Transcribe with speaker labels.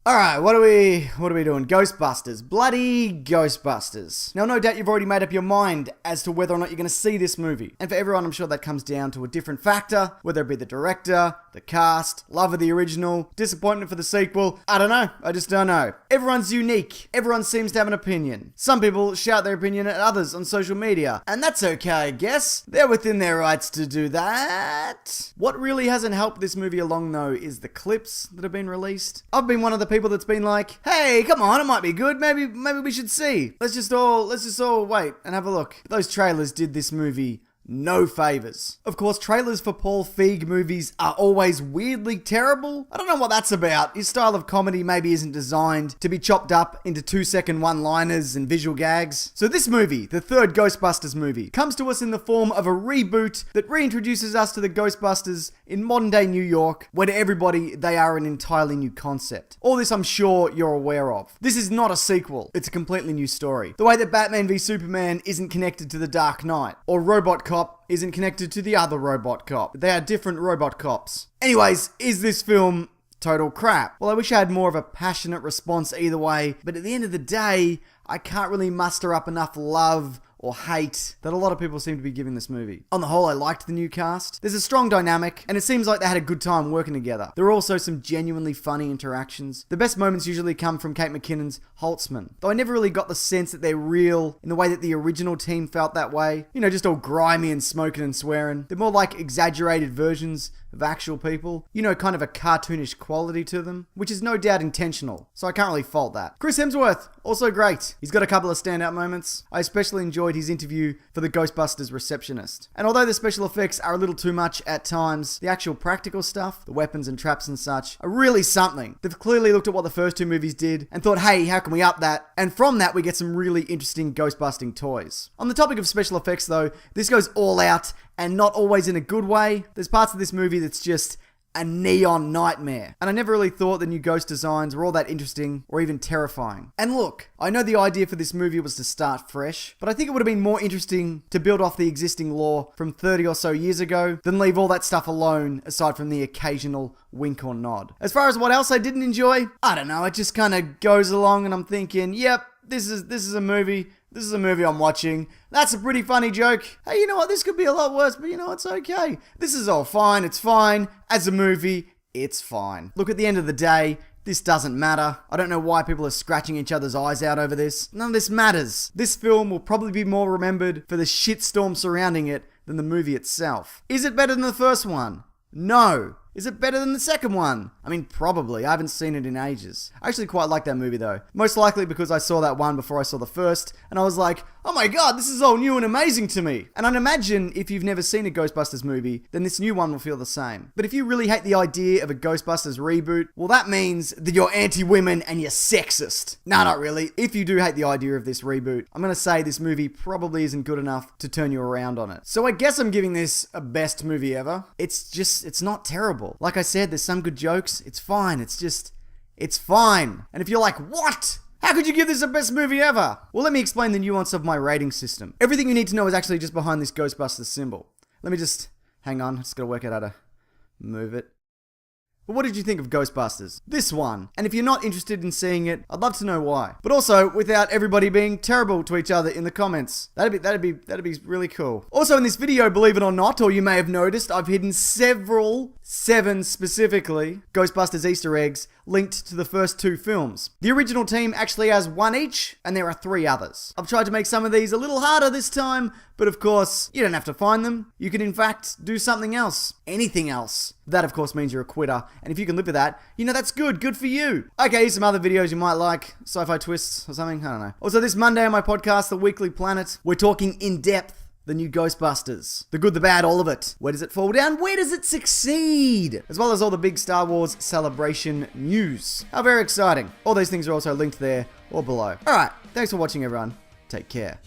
Speaker 1: Alright, what are we doing? Ghostbusters. Bloody Ghostbusters. Now, no doubt you've already made up your mind as to whether or not you're going to see this movie. And for everyone, I'm sure that comes down to a different factor, whether it be the director, the cast, love of the original, disappointment for the sequel. I don't know. I just don't know. Everyone's unique. Everyone seems to have an opinion. Some people shout their opinion at others on social media. And that's okay, I guess. They're within their rights to do that. What really hasn't helped this movie along, though, is the clips that have been released. I've been one of the people that's been like, hey, come on, it might be good. Maybe we should see. Let's just all wait and have a look. Those trailers did this movie no favors. Of course, trailers for Paul Feig movies are always weirdly terrible. I don't know what that's about. His style of comedy maybe isn't designed to be chopped up into 2-second one-liners and visual gags. So this movie, the third Ghostbusters movie, comes to us in the form of a reboot that reintroduces us to the Ghostbusters in modern-day New York, where to everybody, they are an entirely new concept. All this I'm sure you're aware of. This is not a sequel. It's a completely new story. The way that Batman v Superman isn't connected to The Dark Knight, or Robot Cop isn't connected to the other Robot Cop. They are different Robot Cops. Anyways, is this film total crap? Well, I wish I had more of a passionate response either way, but at the end of the day, I can't really muster up enough love or hate that a lot of people seem to be giving this movie. On the whole, I liked the new cast. There's a strong dynamic, and it seems like they had a good time working together. There are also some genuinely funny interactions. The best moments usually come from Kate McKinnon's Holtzman, though I never really got the sense that they're real in the way that the original team felt that way. You know, just all grimy and smoking and swearing. They're more like exaggerated versions of actual people. You know, kind of a cartoonish quality to them, which is no doubt intentional, so I can't really fault that. Chris Hemsworth, also great. He's got a couple of standout moments. I especially enjoyed his interview for the Ghostbusters receptionist. And although the special effects are a little too much at times, the actual practical stuff, the weapons and traps and such, are really something. They've clearly looked at what the first two movies did and thought, hey, how can we up that? And from that, we get some really interesting ghost-busting toys. On the topic of special effects though, this goes all out and not always in a good way. There's parts of this movie that's just a neon nightmare. And I never really thought the new ghost designs were all that interesting or even terrifying. And look, I know the idea for this movie was to start fresh, but I think it would have been more interesting to build off the existing lore from 30 or so years ago than leave all that stuff alone aside from the occasional wink or nod. As far as what else I didn't enjoy, I don't know, it just kind of goes along and I'm thinking, yep, this is a movie. This is a movie I'm watching. That's a pretty funny joke. Hey, you know what? This could be a lot worse, but you know, it's okay. This is all fine. It's fine. As a movie, it's fine. Look, at the end of the day, this doesn't matter. I don't know why people are scratching each other's eyes out over this. None of this matters. This film will probably be more remembered for the shitstorm surrounding it than the movie itself. Is it better than the first one? No. Is it better than the second one? I mean, probably. I haven't seen it in ages. I actually quite like that movie though. Most likely because I saw that one before I saw the first, and I was like, oh my god, this is all new and amazing to me. And I'd imagine if you've never seen a Ghostbusters movie, then this new one will feel the same. But if you really hate the idea of a Ghostbusters reboot, well, that means that you're anti-women and you're sexist. Nah, not really. If you do hate the idea of this reboot, I'm gonna say this movie probably isn't good enough to turn you around on it. So I guess I'm giving this a best movie ever. It's not terrible. Like I said, there's some good jokes. It's fine. It's fine. And if you're like, what? How could you give this a best movie ever? Well, let me explain the nuance of my rating system. Everything you need to know is actually just behind this Ghostbusters symbol. Let me just, hang on. I just gotta work out how to move it. But what did you think of Ghostbusters? This one. And if you're not interested in seeing it, I'd love to know why. But also, without everybody being terrible to each other in the comments. That'd be really cool. Also in this video, believe it or not, or you may have noticed, I've hidden seven specifically, Ghostbusters Easter eggs linked to the first two films. The original team actually has one each, and there are 3 others. I've tried to make some of these a little harder this time, but of course, you don't have to find them. You can in fact do something else. Anything else. That of course means you're a quitter, and if you can live with that, you know that's good for you. Okay, here's some other videos you might like, sci-fi twists or something, I don't know. Also this Monday on my podcast, The Weekly Planet, we're talking in depth the new Ghostbusters. The good, the bad, all of it. Where does it fall down? Where does it succeed? As well as all the big Star Wars Celebration news. How very exciting. All those things are also linked there or below. Alright, thanks for watching everyone. Take care.